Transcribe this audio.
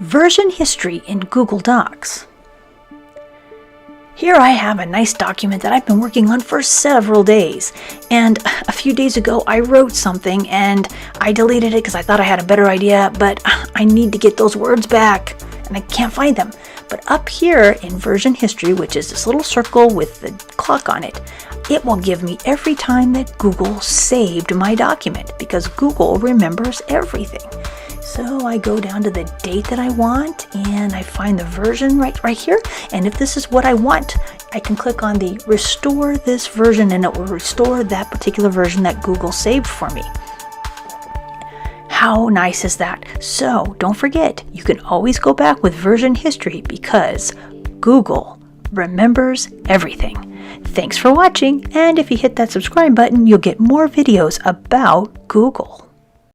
Version history in Google Docs. Here I have a nice document that I've been working on for several days. And a few days ago I wrote something and I deleted it because I thought I had a better idea, but I need to get those words back and I can't find them. But up here in version history, which is this little circle with the clock on it, it will give me every time that Google saved my document because Google remembers everything. So I go down to the date that I want and I find the version right here. And if this is what I want, I can click on the restore this version and it will restore that particular version that Google saved for me. How nice is that? So don't forget, you can always go back with version history because Google remembers everything. Thanks for watching, and if you hit that subscribe button, you'll get more videos about Google.